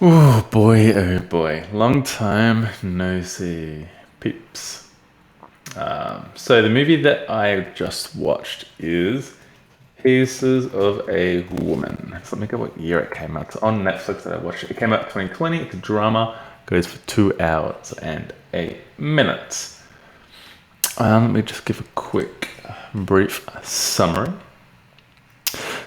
Oh boy, long time no see, peeps. So the movie that I just watched is Pieces of a Woman. So let me go what year it came out. It's on Netflix that I watched it. It came out 2020. It's a drama. Goes for 2 hours and 8 minutes. Let me just give a quick, brief summary.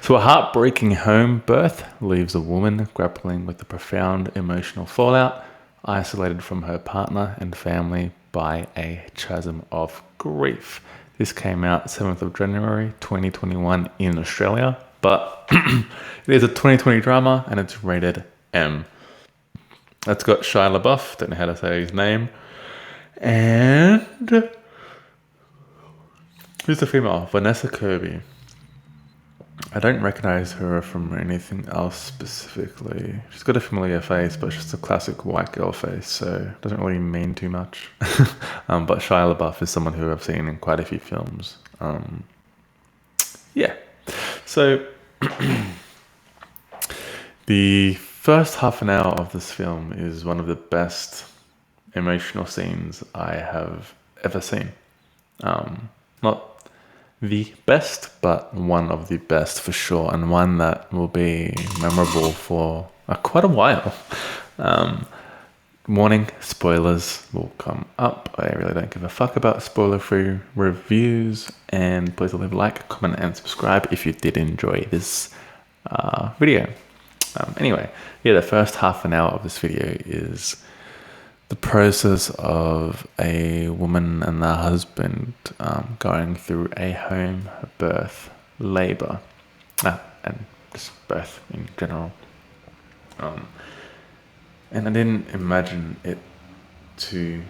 So, a heartbreaking home birth leaves a woman grappling with the profound emotional fallout, isolated from her partner and family by a chasm of grief. This came out 7th of January 2021 in Australia, but it is a 2020 drama and it's rated M. It's got Shia Labeouf, don't know how to say his name, and who's the female? Vanessa Kirby. I don't recognize her from anything else specifically. She's got a familiar face, but it's just a classic white girl face, so it doesn't really mean too much. But Shia LaBeouf is someone who I've seen in quite a few films. Yeah. So the first half an hour of this film is one of the best emotional scenes I have ever seen. Not the best, but one of the best for sure, and one that will be memorable for quite a while. Warning, spoilers will come up. I really don't give a fuck about spoiler-free reviews, and please leave a like, comment, and subscribe if you did enjoy this video. Anyway, yeah, the first half an hour of this video is the process of a woman and their husband going through a home birth, labor, and just birth in general. And I didn't imagine it to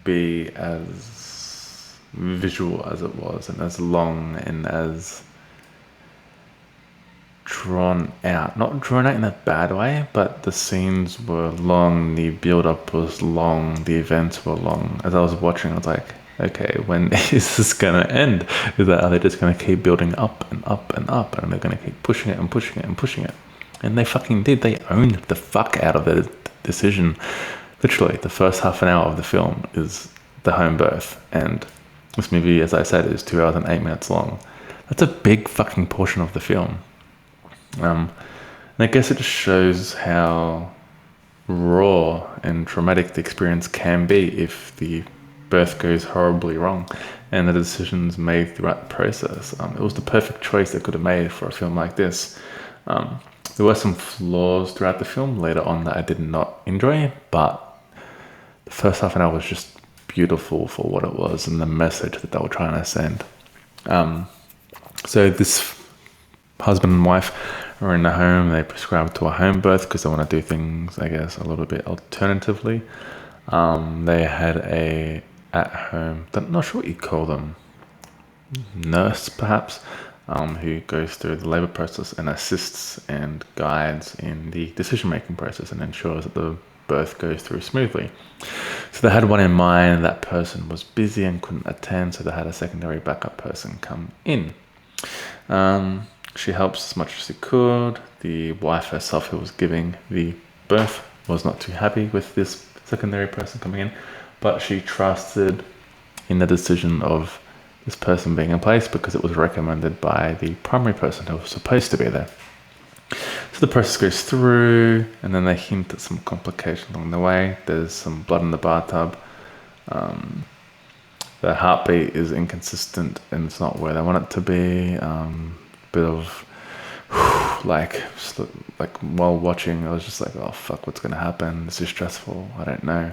be as visual as it was, and as long and as drawn out. Not drawn out in a bad way, but the scenes were long, the build-up was long, the events were long. As I was watching, I was like, okay, when is this gonna end? Are they just gonna keep building up and up and up, and they're gonna keep pushing it and pushing it and pushing it? And they fucking did. They owned the fuck out of the decision. Literally, the first half an hour of the film is the home birth, and this movie, as I said, is 2 hours and 8 minutes long. That's a big fucking portion of the film. And I guess it just shows how raw and traumatic the experience can be if the birth goes horribly wrong and the decisions made throughout the process. It was the perfect choice they could have made for a film like this. There were some flaws throughout the film later on that I did not enjoy, but the first half an hour was just beautiful for what it was and the message that they were trying to send. So this husband and wife are in the home. They prescribe to a home birth because they want to do things, I guess, a little bit alternatively. They had a at-home, I'm not sure what you call them, nurse perhaps, who goes through the labor process and assists and guides in the decision-making process and ensures that the birth goes through smoothly. So they had one in mind. That person was busy and couldn't attend, so they had a secondary backup person come in. She helps as much as she could. The wife herself, who was giving the birth, was not too happy with this secondary person coming in, but she trusted in the decision of this person being in place because it was recommended by the primary person who was supposed to be there. So the process goes through, and then they hint at some complications along the way. There's some blood in the bathtub. The heartbeat is inconsistent and it's not where they want it to be. Bit of like while watching, I was just like, oh fuck, what's gonna happen? This is stressful. I don't know.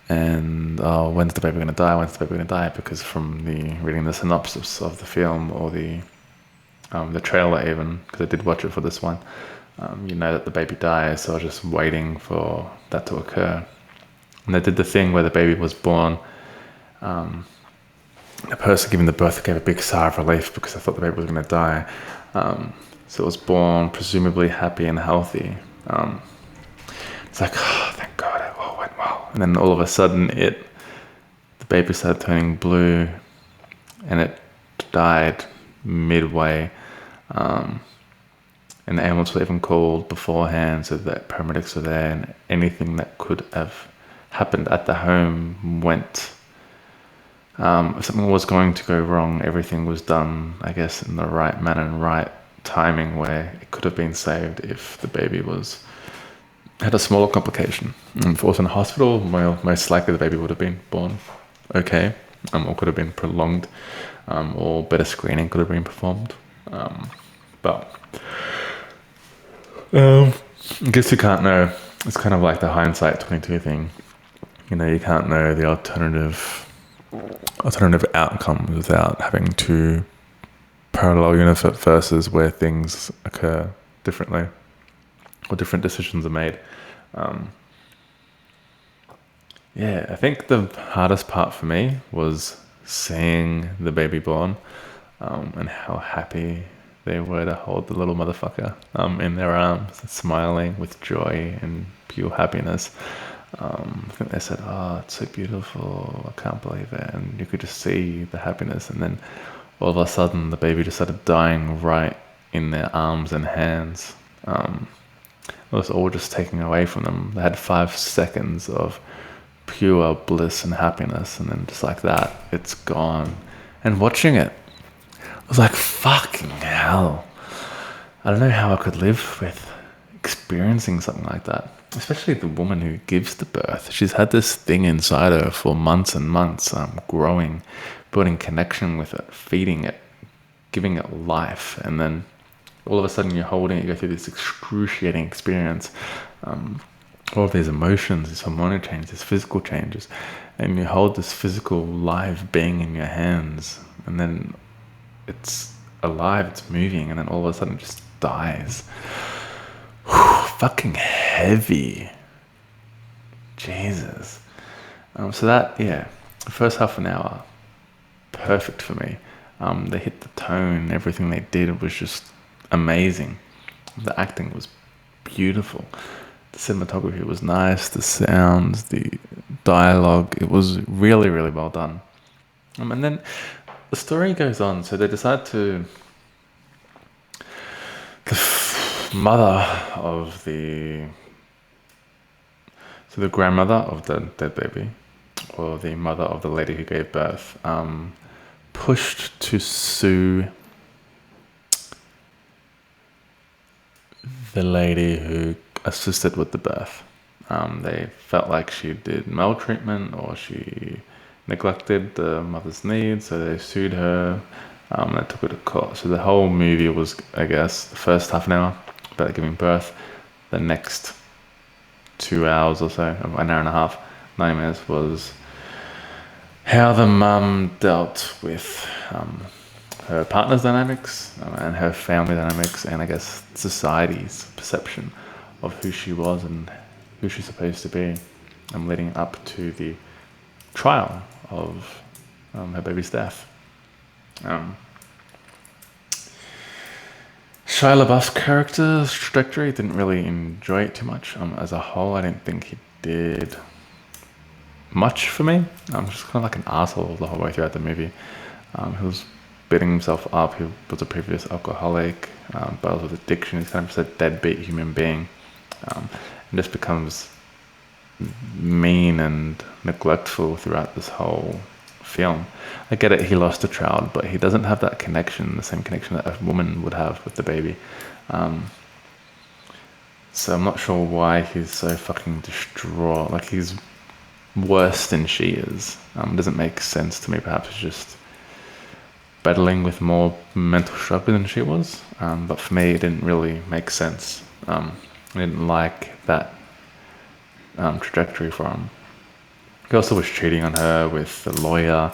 And when's the baby gonna die? When's the baby gonna die? Because from the reading the synopsis of the film or the trailer, even because I did watch it for this one, you know that the baby dies. So I was just waiting for that to occur. And they did the thing where the baby was born. The person giving the birth gave a big sigh of relief because I thought the baby was going to die. So it was born presumably happy and healthy. It's like, oh, thank God, it all went well. And then all of a sudden, the baby started turning blue, and it died midway. and the ambulance was even called beforehand, so that paramedics were there, and anything that could have happened at the home went. If something was going to go wrong, everything was done, I guess, in the right manner and right timing, where it could have been saved if the baby had a smaller complication. And if it was in a hospital, well, most likely the baby would have been born okay, or could have been prolonged, or better screening could have been performed. But I guess you can't know. It's kind of like the hindsight 22 thing. You know, you can't know the alternative outcomes without having to parallel universes where things occur differently or different decisions are made. Yeah, I think the hardest part for me was seeing the baby born, and how happy they were to hold the little motherfucker in their arms, smiling with joy and pure happiness. I think they said, "Oh, it's so beautiful. I can't believe it." And you could just see the happiness. And then all of a sudden, the baby just started dying right in their arms and hands. It was all just taken away from them. They had 5 seconds of pure bliss and happiness, and then just like that, it's gone. And watching it, I was like, fucking hell. I don't know how I could live with experiencing something like that. Especially the woman who gives the birth. She's had this thing inside her for months and months, growing, building connection with it, feeding it, giving it life. And then all of a sudden you're holding it, you go through this excruciating experience. All of these emotions, these hormonal changes, these physical changes. And you hold this physical live being in your hands. And then it's alive, it's moving, and then all of a sudden it just dies. Fucking heavy. Jesus. So that, yeah, the first half an hour, perfect for me. They hit the tone, everything they did was just amazing. The acting was beautiful. The cinematography was nice, the sounds, the dialogue, it was really, really well done. And then the story goes on, so they decide to... mother of the grandmother of the dead baby, or the mother of the lady who gave birth, pushed to sue the lady who assisted with the birth. They felt like she did maltreatment or she neglected the mother's needs, so they sued her. They took her to court. So the whole movie was, I guess, the first half an hour about giving birth. The next 2 hours or so, an hour and a half, 90 minutes, was how the mum dealt with her partner's dynamics, and her family dynamics, and I guess society's perception of who she was and who she's supposed to be, leading up to the trial of her baby's death. Shia Labeouf's character's trajectory, didn't really enjoy it too much. As a whole, I didn't think he did much for me. Just kind of like an asshole the whole way throughout the movie. He was beating himself up. He was a previous alcoholic, battles with addiction. He's kind of just a deadbeat human being, and just becomes mean and neglectful throughout this whole film. I get it, he lost a child, but he doesn't have that connection, the same connection that a woman would have with the baby. So I'm not sure why he's so fucking distraught. Like, he's worse than she is. It doesn't make sense to me. Perhaps he's just battling with more mental struggle than she was. But for me, it didn't really make sense. I didn't like that trajectory for him. He also was cheating on her with the lawyer,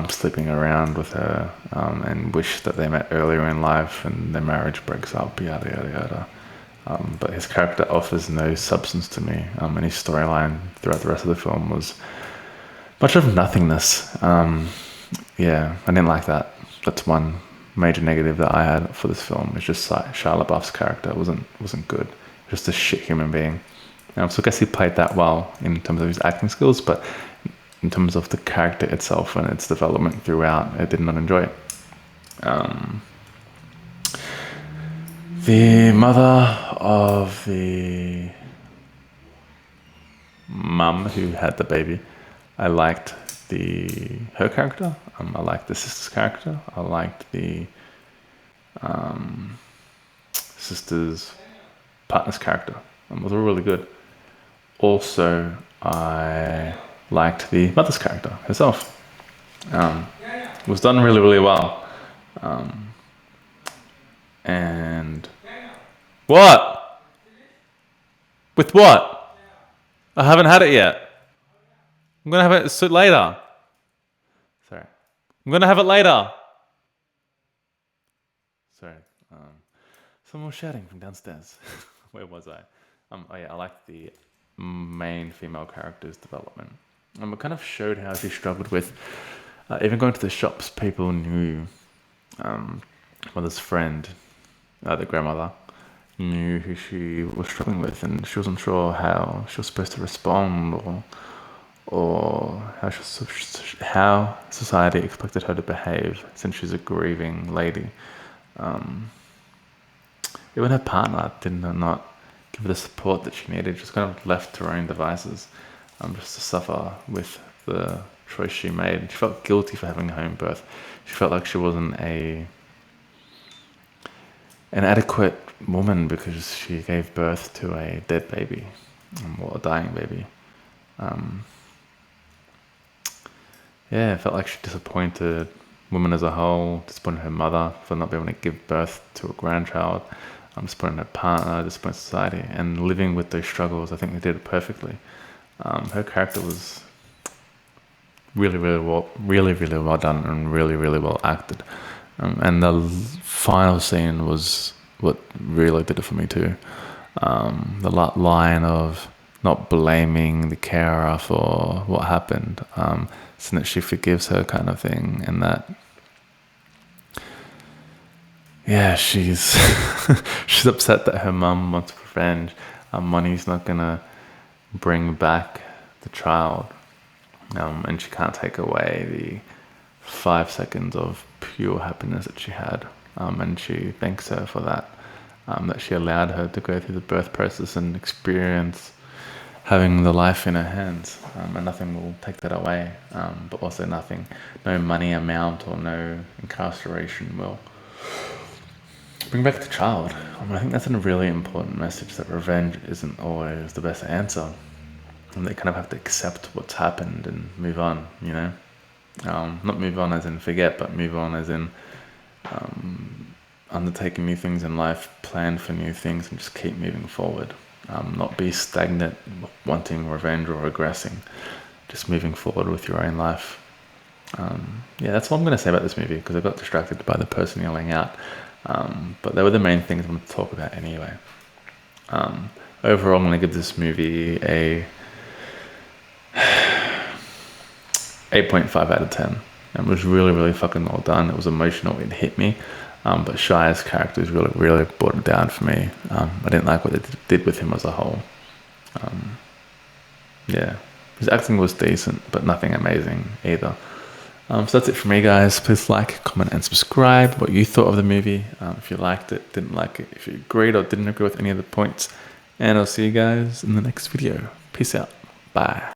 sleeping around with her, and wished that they met earlier in life and their marriage breaks up, yada, yada, yada. But his character offers no substance to me, and his storyline throughout the rest of the film was much of nothingness. Yeah, I didn't like that. That's one major negative that I had for this film. It's just Shia Labeouf's character wasn't good. Just a shit human being. So I guess he played that well in terms of his acting skills, but in terms of the character itself and its development throughout, I did not enjoy it. The mother of the mum who had the baby, I liked her character. I liked the sister's character. I liked the sister's partner's character. It was all really good. Also, I liked the mother's character herself. It was done really, really well. And what? With what? I haven't had it yet. I'm gonna have it later. Sorry. I'm gonna have it later. Sorry. Someone was shouting from downstairs. Where was I? Oh yeah, I liked the main female character's development. It kind of showed how she struggled with, even going to the shops, people knew, mother's friend, the grandmother, knew who she was struggling with, and she wasn't sure how she was supposed to respond, or how society expected her to behave, since she's a grieving lady. Even her partner did not give her the support that she needed. She was kind of left to her own devices, just to suffer with the choice she made. She felt guilty for having a home birth. She felt like she wasn't an adequate woman because she gave birth to a dead baby, or a dying baby. Yeah, it felt like she disappointed women as a whole, disappointed her mother for not being able to give birth to a grandchild, disappointed her partner, disappointed society, and living with those struggles. I think they did it perfectly. Her character was really, really well done and really, really well acted. And the final scene was what really did it for me too. The line of not blaming the carer for what happened, so that she forgives her, kind of thing, and that, yeah, she's she's upset that her mum wants revenge. Money's not gonna bring back the child, and she can't take away the 5 seconds of pure happiness that she had, and she thanks her for that, that she allowed her to go through the birth process and experience having the life in her hands, and nothing will take that away, but also no money amount or no incarceration will bring back the child. I think that's a really important message, that revenge isn't always the best answer, and they kind of have to accept what's happened and move on, not move on as in forget, but move on as in undertaking new things in life, plan for new things, and just keep moving forward. Not be stagnant, wanting revenge or regressing, just moving forward with your own life. Yeah, that's what I'm going to say about this movie, because I got distracted by the person yelling out. But they were the main things I want to talk about anyway. Overall, I'm going to give this movie a 8.5 out of 10. It was really, really fucking well done. It was emotional. It hit me. But Shia's characters really, really brought it down for me. I didn't like what they did with him as a whole. Yeah, his acting was decent, but nothing amazing either. So that's it for me, guys. Please like, comment, and subscribe what you thought of the movie. If you liked it, didn't like it, if you agreed or didn't agree with any of the points. And I'll see you guys in the next video. Peace out. Bye.